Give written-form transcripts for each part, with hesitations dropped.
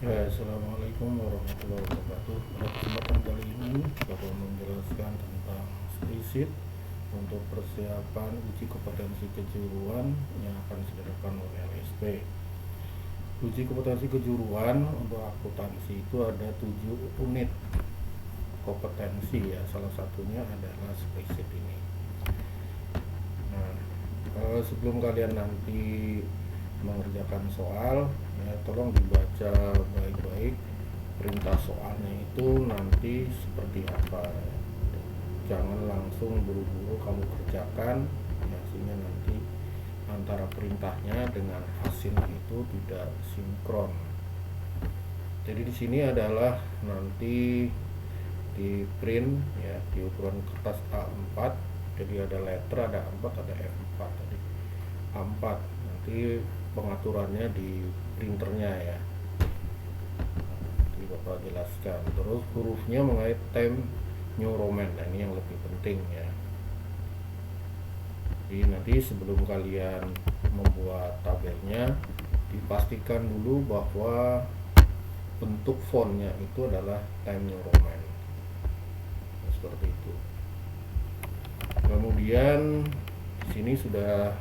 Ya, assalamualaikum warahmatullahi wabarakatuh. Pada kesempatan kali ini, saya menjelaskan tentang spreadsheet untuk persiapan uji kompetensi kejuruan yang akan diselenggarakan oleh LSP. Uji kompetensi kejuruan untuk akuntansi itu ada 7 unit kompetensi ya. Salah satunya adalah spreadsheet ini. Nah, sebelum kalian nanti mengerjakan soal, ya tolong dibaca baik-baik perintah soalnya itu nanti seperti apa. Jangan langsung buru-buru kamu kerjakan, ya, sehingga nanti antara perintahnya dengan hasilnya itu tidak sinkron. Jadi di sini adalah nanti di print ya di ukuran kertas A4. Jadi ada letter, ada A4, ada F4 tadi. A4 nanti pengaturannya di printernya ya. Nanti Bapak jelaskan. Terus hurufnya mengait Times New Roman. Nah, ini yang lebih penting ya. Jadi nanti sebelum kalian membuat tabelnya, dipastikan dulu bahwa bentuk fontnya itu adalah Times New Roman. Nah, seperti itu. Kemudian di sini sudah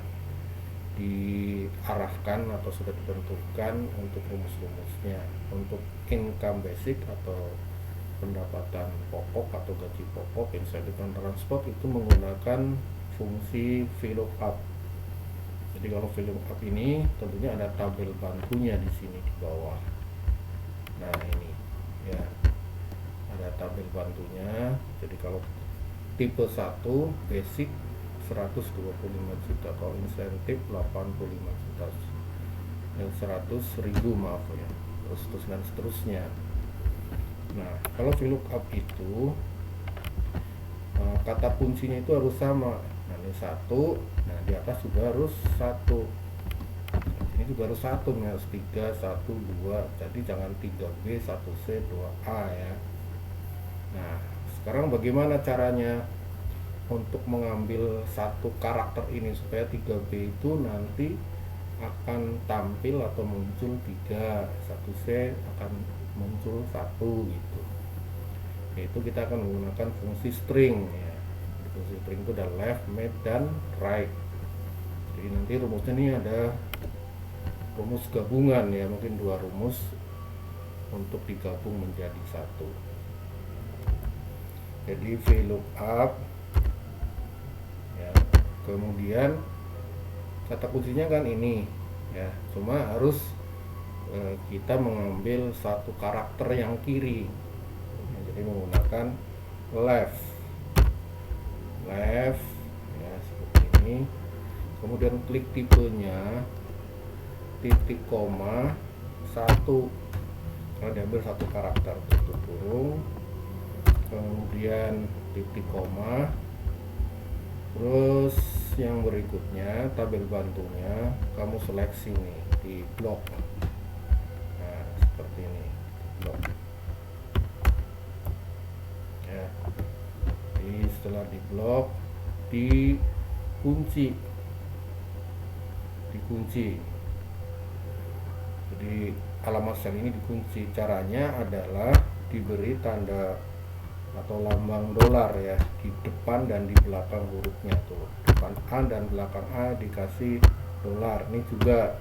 diarahkan atau sudah ditentukan untuk rumus-rumusnya. Untuk income basic atau pendapatan pokok atau gaji pokok, insentif dan transport itu menggunakan fungsi VLOOKUP. Jadi kalau VLOOKUP ini tentunya ada tabel bantunya di sini di bawah. Nah, ini ya, ada tabel bantunya. Jadi kalau tipe 1 basic 125 juta, kalau insentif 85 juta, 100.000 maaf ya, terus dan seterusnya. Nah, kalau VLOOKUP itu kata kuncinya itu harus sama. Nah, ini 1, nah di atas juga harus 1, ini juga harus 1, ini harus 3, 1, 2. Jadi jangan 3B, 1C, 2A ya. Nah, sekarang bagaimana caranya untuk mengambil satu karakter ini supaya 3B itu nanti akan tampil atau muncul 3, 1C akan muncul 1 gitu. Yaitu kita akan menggunakan fungsi string ya. Fungsi string itu ada left, mid, dan right. Jadi nanti rumusnya ini ada rumus gabungan ya, mungkin 2 rumus untuk digabung menjadi 1. Jadi VLOOKUP ya, kemudian kata kuncinya kan ini ya, cuma harus kita mengambil satu karakter yang kiri ya, jadi menggunakan left ya, seperti ini. Kemudian klik tipenya, titik koma 1, karena diambil satu karakter, tutup kurung, kemudian titik koma. Terus yang berikutnya tabel bantunya kamu seleksi nih di blok. Nah, seperti ini blok ya. Jadi setelah di blok, dikunci. Jadi alamat sel ini dikunci. Caranya adalah diberi tanda atau lambang dolar ya di depan dan di belakang hurufnya tuh. Depan A dan belakang A dikasih dolar. Ini juga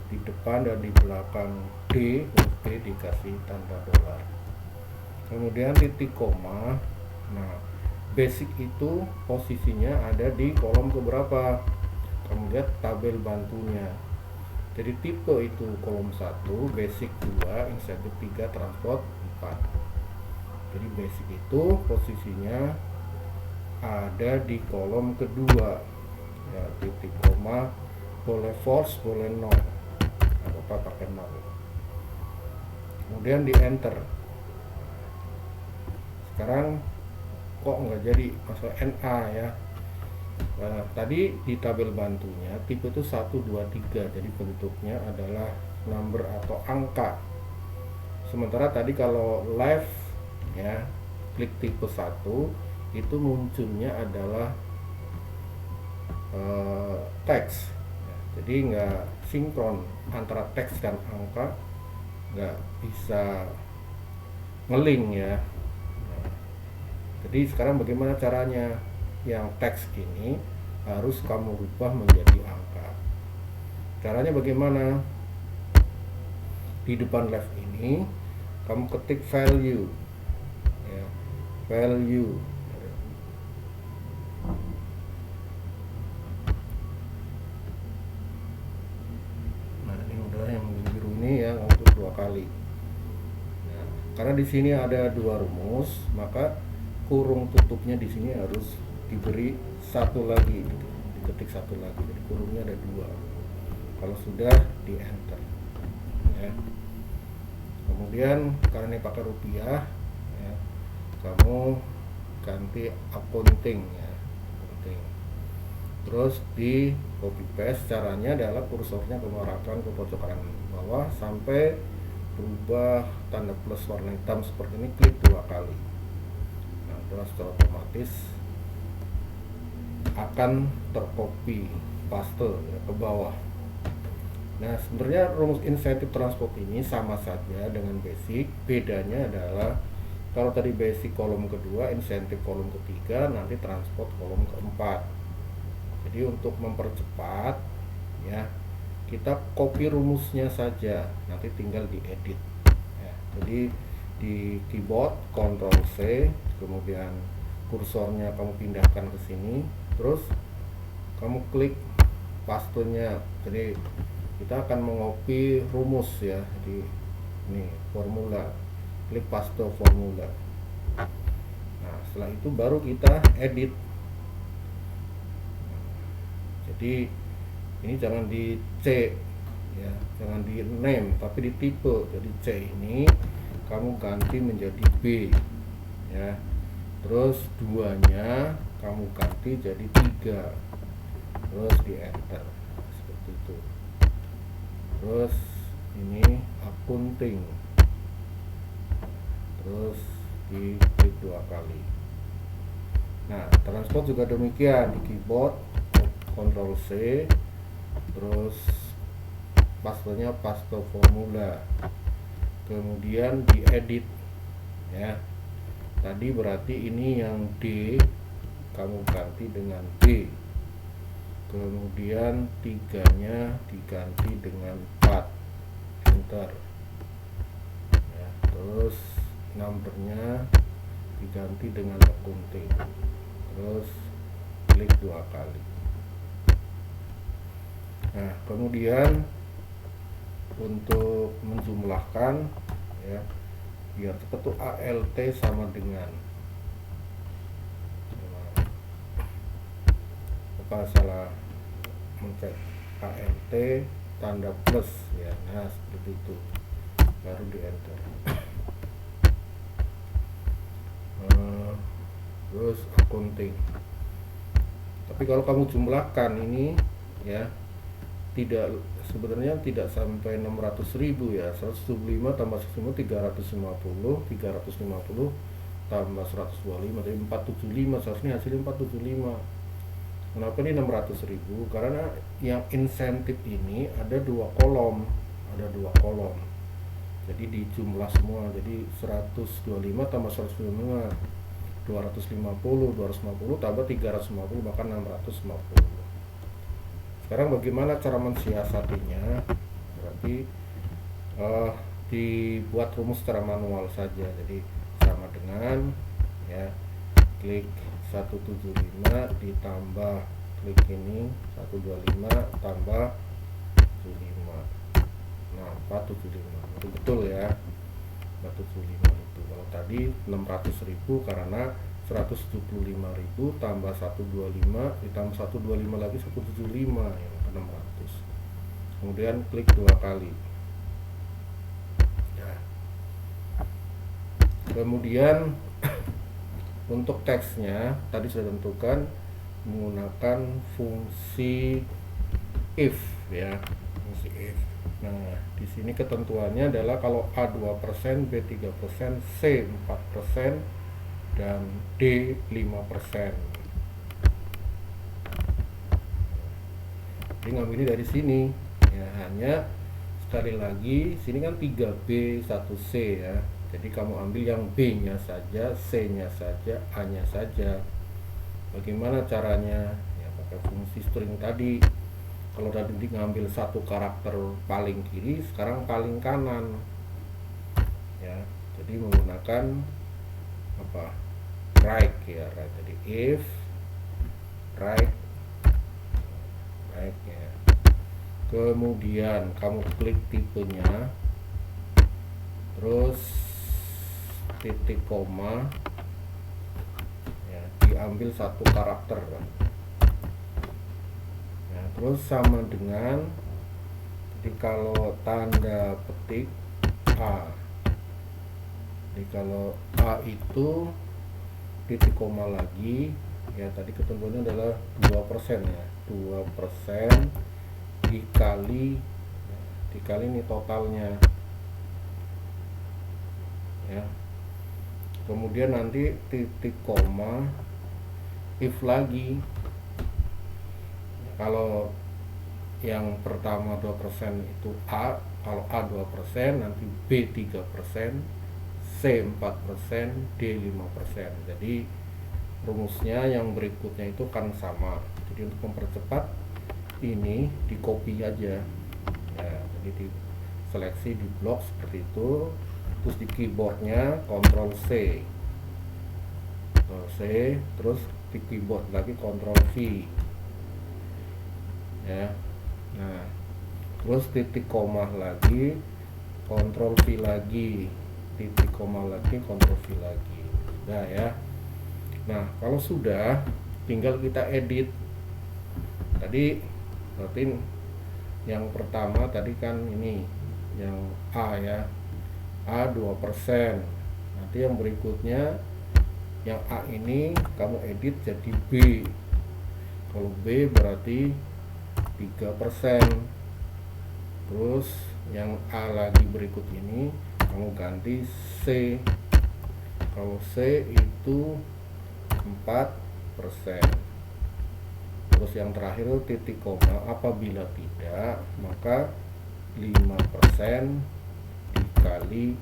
di depan dan di belakang D, huruf D dikasih tanda dolar. Kemudian titik koma. Nah, basic itu posisinya ada di kolom keberapa? Kamu lihat tabel bantunya. Jadi tipe itu kolom 1, basic 2, insentif 3, transport 4. Jadi basic itu posisinya ada di kolom kedua ya, titik koma boleh false boleh null, nah, Bapak pakai null. Kemudian di enter. Sekarang kok nggak jadi masuk NA ya. Nah, tadi di tabel bantunya tipe itu 1, 2, 3, jadi bentuknya adalah number atau angka. Sementara tadi kalau left ya, klik tipe 1 itu munculnya adalah teks ya, jadi nggak sinkron antara teks dan angka, nggak bisa ngeling ya. Nah, jadi sekarang bagaimana caranya? Yang teks ini harus kamu rubah menjadi angka. Caranya bagaimana? Di depan left ini kamu ketik value ya, value. Nah, ini udah yang biru ini ya, untuk 2 kali. Nah, karena di sini ada 2 rumus, maka kurung tutupnya di sini harus diberi 1 lagi, diketik 1 lagi. Jadi kurungnya ada 2. Kalau sudah, di enter ya. Kemudian karena ini pakai rupiah ya, kamu ganti accounting ya, accounting. Terus di copy paste. Caranya adalah kursornya kamu arahkan ke pojok kanan bawah sampai berubah tanda plus warna hitam seperti ini, klik 2 kali. Nah, terus secara otomatis akan tercopy paste ya, ke bawah. Nah, sebenarnya rumus insentif transport ini sama saja dengan basic. Bedanya adalah kalau tadi basic kolom kedua, insentif kolom ketiga, nanti transport kolom keempat. Jadi untuk mempercepat ya, kita copy rumusnya saja, nanti tinggal diedit ya. Jadi di keyboard Ctrl C, kemudian kursornya kamu pindahkan ke sini, terus kamu klik pastenya. Jadi kita akan mengopi rumus ya. Jadi ini formula, klik paste formula. Nah, setelah itu baru kita edit. Jadi ini jangan di C ya, jangan di name tapi di tipe. Jadi C ini kamu ganti menjadi B ya. Terus 2-nya kamu ganti jadi 3. Terus di enter seperti itu. Terus ini accounting, terus di klik 2 kali. Nah, transport juga demikian, di keyboard Ctrl C, terus pastenya paste formula, kemudian diedit ya. Tadi berarti ini yang D kamu ganti dengan B, kemudian 3-nya diganti dengan 4, enter ya. Terus numbernya diganti dengan accounting, terus klik 2 kali. Nah, kemudian untuk menjumlahkan ya, biar cepat tuh ALT sama dengan apa, salah mencet ALT tanda plus ya. Nah, seperti itu, baru di enter. Terus accounting. Tapi kalau kamu jumlahkan ini ya, tidak, sebenarnya tidak sampai 600.000 ya. 175 tambah 175 350, 350 tambah 125 jadi 475. Seharusnya hasilnya 475. Kenapa ini 600.000? Karena yang insentif ini ada 2 kolom, jadi dijumlah semua. Jadi 125 tambah 125 250, 250 tambah 350, bahkan 650. Sekarang bagaimana cara mensiasatinya? Berarti dibuat rumus secara manual saja. Jadi sama dengan ya, klik 175 ditambah klik ini 125 tambah 75. Nah, 475 itu betul ya, 475 itu. Kalau tadi 600.000 karena 175.000 tambah 125 ditambah 125 lagi 175 ya, 600. Kemudian klik 2 kali ya. Kemudian untuk teksnya tadi sudah tentukan menggunakan fungsi if ya, fungsi if. Nah, di sini ketentuannya adalah kalau A 2%, B 3%, C 4%, dan D 5%. Jadi ngambilnya dari sini ya, hanya sekali lagi, sini kan 3B 1C ya. Jadi kamu ambil yang B nya saja, C nya saja, A nya saja. Bagaimana caranya? Ya pakai fungsi string tadi. Kalau tadi ngambil satu karakter paling kiri, sekarang paling kanan ya. Jadi menggunakan apa, right ya, right. Jadi if right ya, kemudian kamu klik tipenya, terus titik koma ya, diambil satu karakter kan. Nah, terus sama dengan, jadi kalau tanda petik A, jadi kalau A itu titik koma lagi ya, tadi ketentuannya adalah 2% ya, 2% dikali ini totalnya ya. Kemudian nanti titik koma if lagi. Kalau yang pertama 2% itu A, kalau A 2%, nanti B 3%, C 4%, D 5%. Jadi rumusnya yang berikutnya itu kan sama. Jadi untuk mempercepat ini di copy aja ya, jadi di seleksi di blok seperti itu, terus di keyboardnya Ctrl C, terus di keyboard lagi Ctrl V ya. Nah, terus titik koma lagi, Ctrl V lagi, titik koma lagi, Ctrl V lagi. Nah ya. Nah, kalau sudah, tinggal kita edit. Tadi berarti yang pertama tadi kan ini yang A ya, A 2%. Nanti yang berikutnya yang A ini kamu edit jadi B. Kalau B berarti 3%. Terus yang A lagi berikut ini kamu ganti C. Kalau C itu 4%. Terus yang terakhir titik koma, apabila tidak maka 5% dikali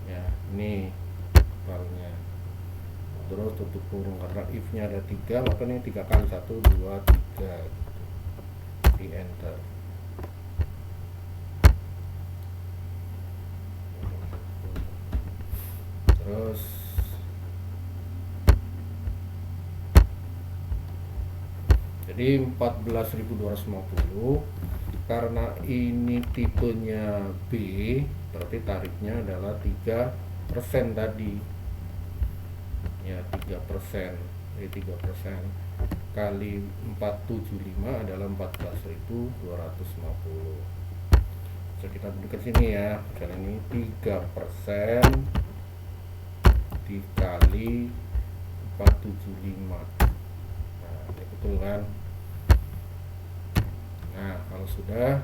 ya, ini totalnya. Terus tutup kurung, karena if nya ada 3 maka ini 3 kali 1, 2, 3 di enter. Terus jadi 14.250, karena ini tipenya B berarti tarifnya adalah 3% tadi ya, 3%. Jadi 3% kali 475 adalah 14.250. So, kita berikan sini ya, kali ini 3% dikali 475. Nah, betul kan? Nah, kalau sudah,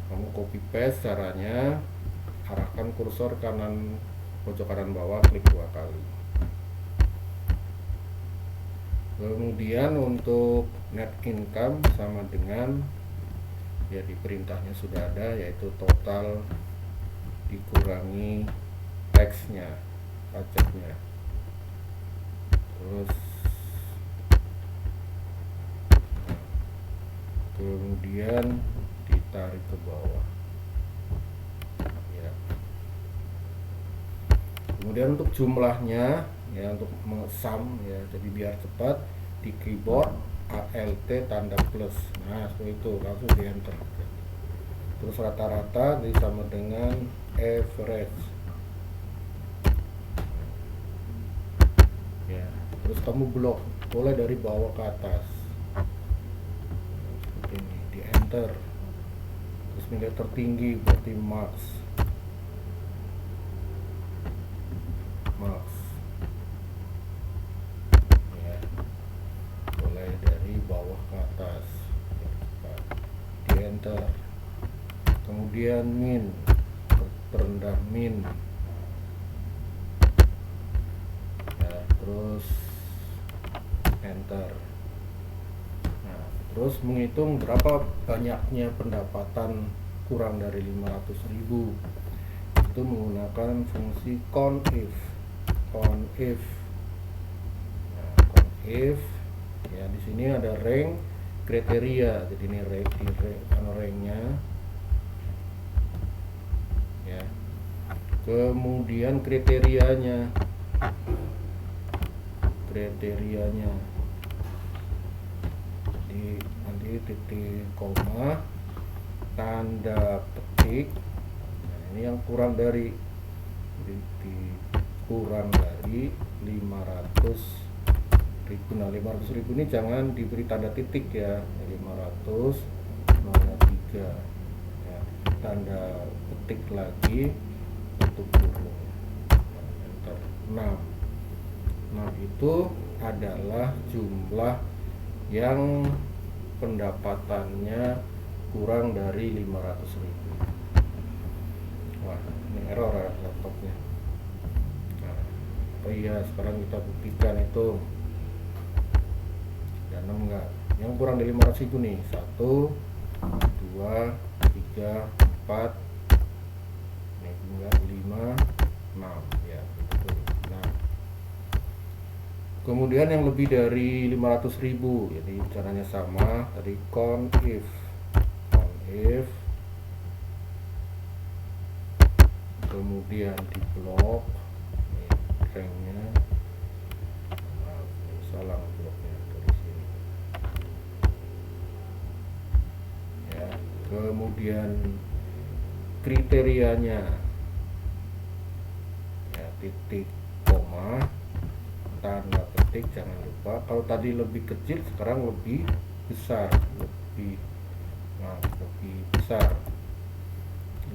kamu copy paste caranya, arahkan kursor kanan pojok kanan bawah, klik 2 kali. Kemudian untuk net income sama dengan ya, di perintahnya sudah ada, yaitu total dikurangi taxnya, pajaknya. Terus kemudian ditarik ke bawah ya. Kemudian untuk jumlahnya ya, untuk mengesam ya, jadi biar cepat di keyboard ALT tanda plus. Nah, seperti itu, langsung di enter. Terus rata-rata jadi sama dengan average ya. Terus kamu blok, boleh dari bawah ke atas seperti ini, di enter. Terus nilai tertinggi berarti max ya, boleh dari bawah ke atas di enter. Kemudian min, terendah min ya, terus enter. Nah, terus menghitung berapa banyaknya pendapatan kurang dari 500.000 itu menggunakan fungsi conif. Conif. Nah, conif ya, di sini ada rank kriteria. Jadi ini ranknya ya. Kemudian kriterianya. Jadi nanti titik koma, tanda petik. Nah, ini yang kurang dari 500.000. Nah, 500.000 ini jangan diberi tanda titik ya. 500 03 ya, tanda petik lagi untuk kurung. Enter 6. Itu adalah jumlah yang pendapatannya kurang dari 500.000. Wah, ini error ya laptopnya. Nah, oh iya, sekarang kita buktikan itu ada 6 enggak. Yang kurang dari 500.000 nih, 1 2 3 4 ini enggak, 5 6 ya, betul. Nah, kemudian yang lebih dari 500.000, jadi caranya sama tadi, conif kemudian di blok ini ranknya, salah bloknya dari sini ya. Kemudian kriterianya ya, titik koma, tanda petik, jangan lupa. Kalau tadi lebih kecil, sekarang lebih besar, lebih besar.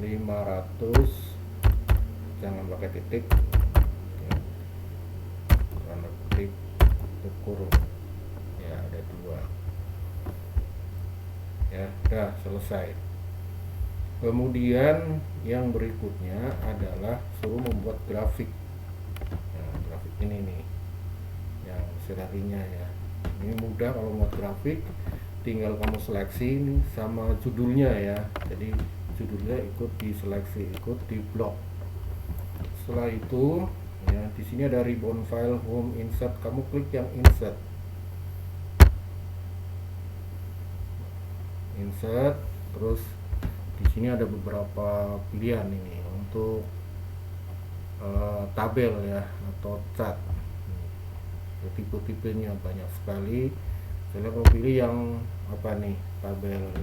500, jangan pakai titik ya. Tanda petik untuk kurung ya, ada 2 ya. Udah selesai. Kemudian yang berikutnya adalah suruh membuat grafik. Nah, grafik ini nih yang serinya ya. Ini mudah kalau mau grafik, tinggal kamu seleksi ini sama judulnya ya. Jadi judulnya ikut diseleksi, ikut di blok. Setelah itu ya, di sini ada ribbon file, home, insert. Kamu klik yang insert. Terus di sini ada beberapa pilihan ini untuk tabel ya, atau chart. Tipe-tipenya banyak sekali. Saya mau pilih yang apa nih, tabel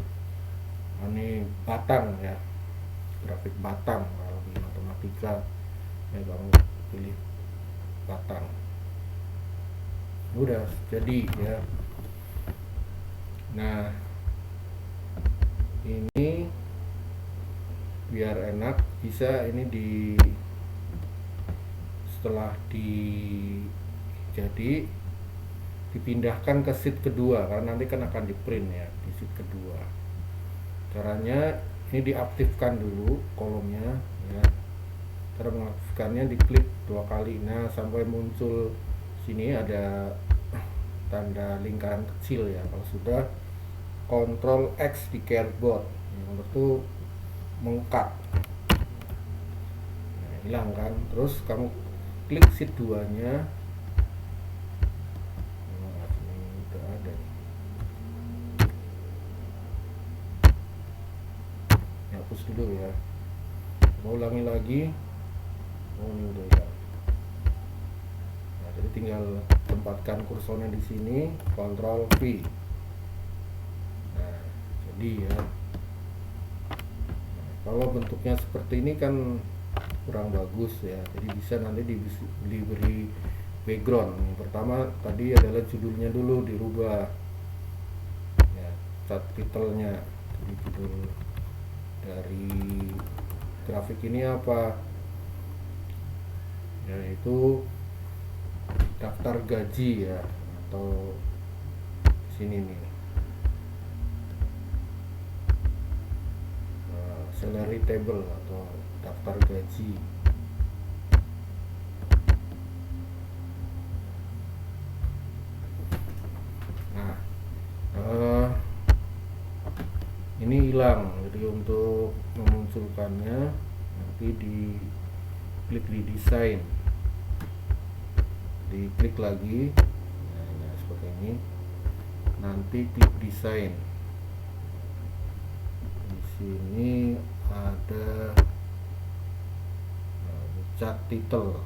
ini batang ya, grafik batang. Kalau di matematika ya, kamu pilih batang. Udah jadi ya. Nah, ini biar enak, bisa ini setelah jadi dipindahkan ke sheet kedua, karena nanti kan akan di print ya di sheet kedua. Caranya ini diaktifkan dulu kolomnya ya. Cara mengaktifkannya, diklik 2 kali. Nah, sampai muncul sini ada tanda lingkaran kecil ya. Kalau sudah, Ctrl X di keyboard itu mengkat. Nah, hilang kan. Terus kamu klik sheet 2 nya. Nah, ini udah ada. Hapus dulu ya. Mau ulangi lagi. Oh, ini udah ya. Nah, jadi tinggal tempatkan kursornya di sini, Ctrl V. Nah, jadi ya. Nah, kalau bentuknya seperti ini kan kurang bagus ya. Jadi bisa nanti diberi background. Yang pertama tadi adalah judulnya dulu dirubah. Ya, cat titelnya. Jadi judul dari grafik ini apa? Yaitu daftar gaji ya, atau sini nih, salary table atau daftar gaji. Nah, ini hilang Jadi untuk memunculkannya nanti klik di desain, diklik lagi, nah seperti ini, nanti klik desain. Di sini ada cat title,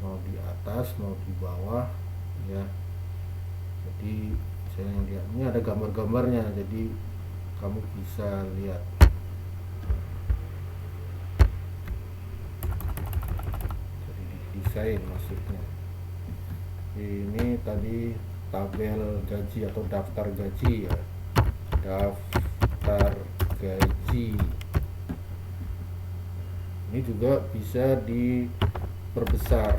mau di atas mau di bawah ya. Jadi saya lihat ini ada gambar-gambarnya, jadi kamu bisa lihat. Jadi desain maksudnya. Ini tadi tabel gaji atau daftar gaji ya. Daftar gaji. Ini juga bisa diperbesar.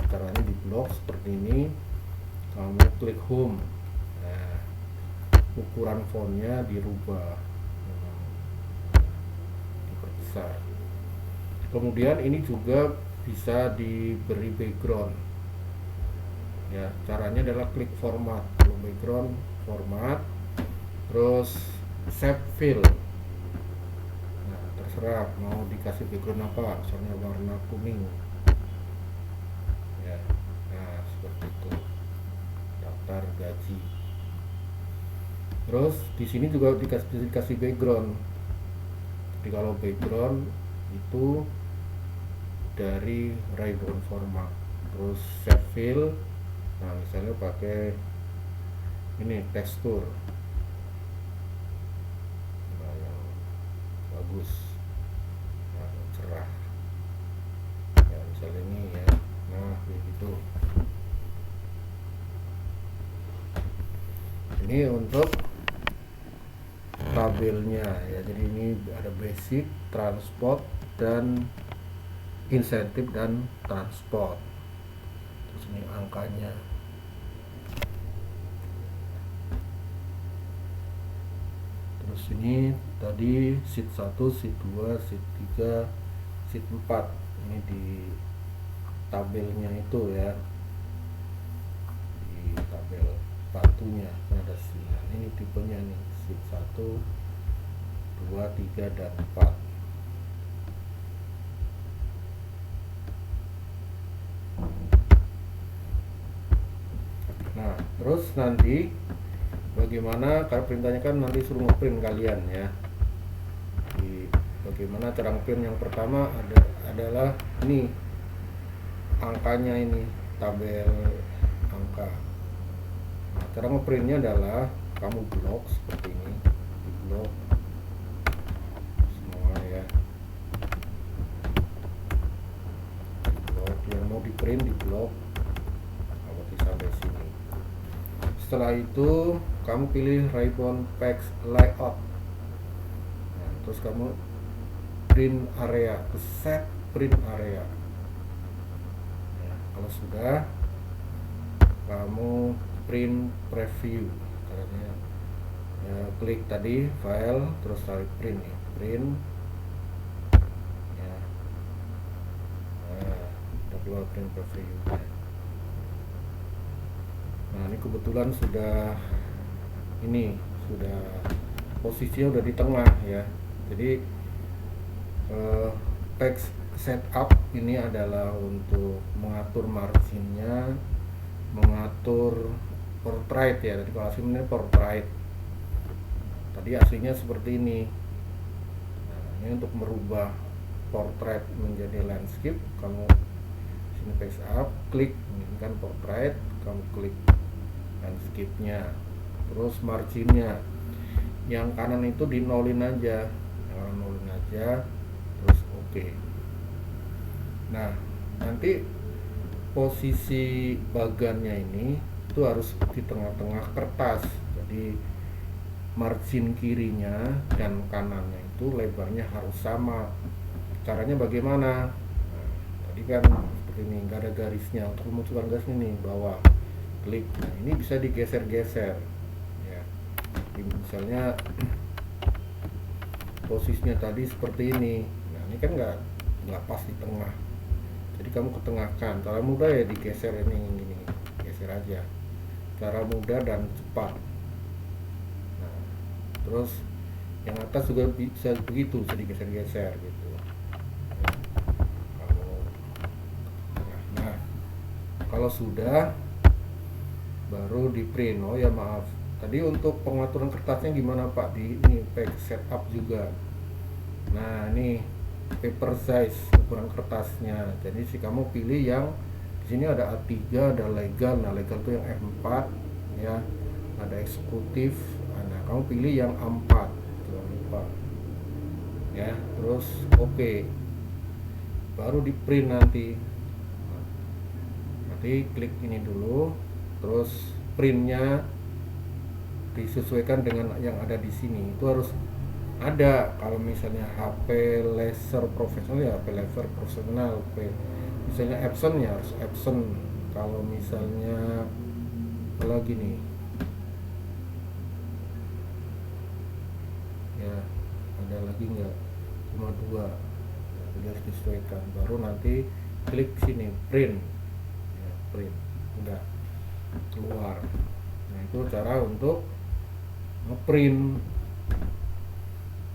Caranya di blok seperti ini. Kamu klik home. Nah, ukuran fontnya dirubah, diperbesar. Kemudian ini juga bisa diberi background. Ya, caranya adalah klik format. Kalau background, format, terus shape fill. Nah, terserah mau dikasih background apa, misalnya warna kuning. Ya, nah seperti itu. Daftar gaji. Terus di sini juga dikasih background. Jadi kalau background itu dari ribbon format. Terus shape fill, nah misalnya pakai ini tekstur, nah, yang bagus, yang cerah. Ya misalnya ini ya, nah begitu. Ini untuk tabelnya ya. Jadi ini ada basic, transport, dan insentif dan transport. Terus ini angkanya. Terus ini tadi sheet 1, sheet 2, sheet 3, sheet 4. Ini di tabelnya itu ya. Di tabel bantunya ada ini tipenya nih, sheet 1, 2, 3, dan 4. Nah terus nanti bagaimana, karena perintahnya kan nanti suruh ngeprint kalian ya. Bagaimana cara ngeprint? Yang pertama adalah ini angkanya, ini tabel angka. Nah, cara ngeprintnya adalah kamu blok seperti ini, di blok semua ya, di blok yang mau di print di blok seperti sampai sini. Setelah itu kamu pilih ribbon text layout. Nah, terus kamu print area, set print area. Nah, kalau sudah, kamu print preview. Caranya ya, klik tadi file, terus tarik print nih, print ya. Nah, udah keluar print preview. Nah ini kebetulan sudah posisinya udah di tengah ya. Jadi text setup ini adalah untuk mengatur marginnya, mengatur portrait ya. Tadi kalau aslinya portrait, tadi aslinya seperti ini. Nah, ini untuk merubah portrait menjadi landscape, kamu sini text up, klik ini kan portrait, kamu klik landscape-nya, terus marginnya yang kanan itu di nolin aja, terus oke. Nah nanti posisi bagannya ini itu harus di tengah-tengah kertas, jadi margin kirinya dan kanannya itu lebarnya harus sama. Caranya bagaimana? Nah, tadi kan seperti ini, nggak ada garisnya. Untuk memunculkan garis ini bawah, klik. Nah ini bisa digeser-geser ya. Misalnya posisinya tadi seperti ini, nah ini kan nggak pas di tengah, jadi kamu ketengahkan. Cara mudah ya digeser ini, gini, geser aja, cara mudah dan cepat. Nah terus yang atas juga bisa begitu, bisa digeser-geser gitu. Nah, kalau sudah baru di print. Oh ya maaf, tadi untuk pengaturan kertasnya gimana Pak? Di ini pack setup juga. Nah ini paper size ukuran kertasnya. Jadi si kamu pilih yang di sini ada A3, ada legal. Nah legal tuh yang F4 ya, ada eksekutif. Nah kamu pilih yang A4, jangan lupa ya. Terus oke, baru di print nanti. Nanti klik ini dulu, terus printnya disesuaikan dengan yang ada di sini. Itu harus ada. Kalau misalnya HP laser profesional ya HP laser profesional, misalnya Epson ya harus Epson. Kalau misalnya apalagi nih ya, ada lagi nggak, cuma dua. Jadi harus disesuaikan, baru nanti klik sini print ya, print udah keluar. Nah itu cara untuk ngeprint.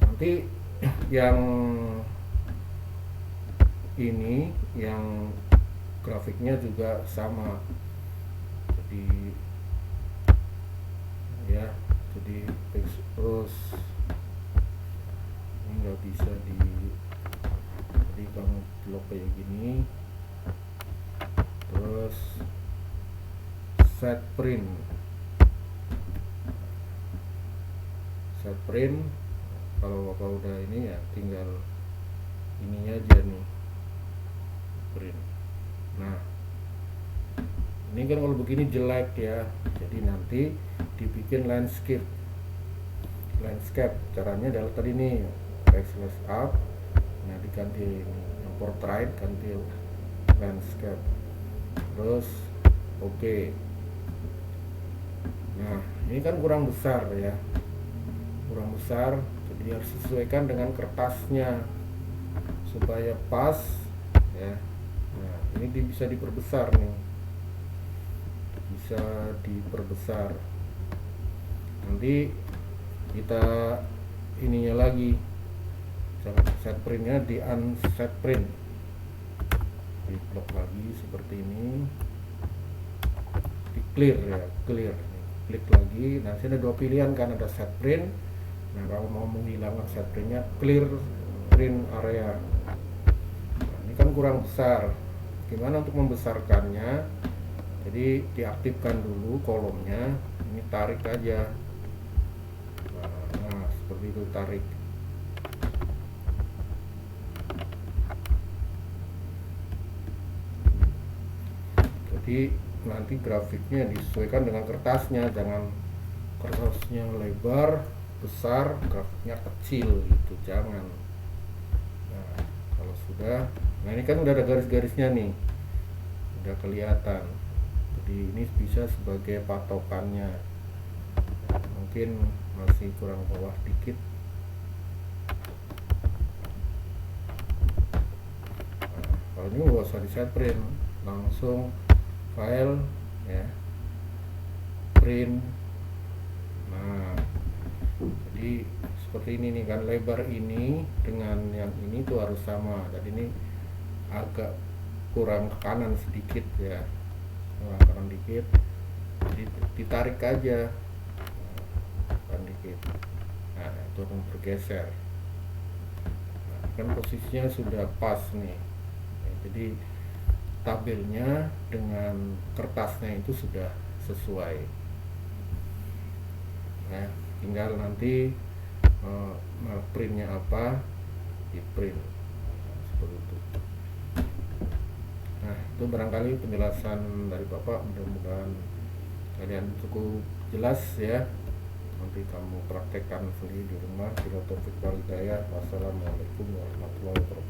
Nanti yang ini yang grafiknya juga sama, jadi ya, jadi terus ini nggak bisa jadi kamu blok kayak gini, terus set print kalau udah ini ya tinggal ininya aja nih, print. Nah ini kan kalau begini jelek ya, jadi nanti dibikin landscape. Caranya adalah tadi nih backslash up, nah diganti yang portrait, ganti landscape, terus oke. Nah ini kan kurang besar ya, jadi harus sesuaikan dengan kertasnya supaya pas ya. Nah ini bisa diperbesar nih, bisa diperbesar. Nanti kita ininya lagi, set printnya di unset print, di blok lagi seperti ini, di clear ya, clear, klik lagi. Nah sini ada dua pilihan kan, ada set print. Nah kalau mau menghilangkan set printnya, clear print area. Nah, ini kan kurang besar, gimana untuk membesarkannya? Jadi diaktifkan dulu kolomnya, ini tarik aja. Nah seperti itu, tarik. Jadi nanti grafiknya disesuaikan dengan kertasnya, jangan kertasnya lebar besar grafiknya kecil gitu, jangan. Nah kalau sudah, nah ini kan udah ada garis-garisnya nih, udah kelihatan. Jadi ini bisa sebagai patokannya. Mungkin masih kurang bawah dikit. Nah, kalau ini nggak usah di set print, langsung file ya, print. Nah jadi seperti ini nih kan, lebar ini dengan yang ini tuh harus sama. Jadi ini agak kurang ke kanan sedikit ya, kurang kanan dikit, jadi ditarik aja kan dikit. Nah itu akan bergeser. Nah, kan posisinya sudah pas nih ya, jadi tabelnya dengan kertasnya itu sudah sesuai. Nah tinggal nanti printnya apa, di print seperti itu. Nah itu barangkali penjelasan dari Bapak, mudah-mudahan kalian cukup jelas ya. Nanti kamu praktekkan sendiri di rumah. Bila taufik wal hidayah. Wassalamualaikum warahmatullahi wabarakatuh.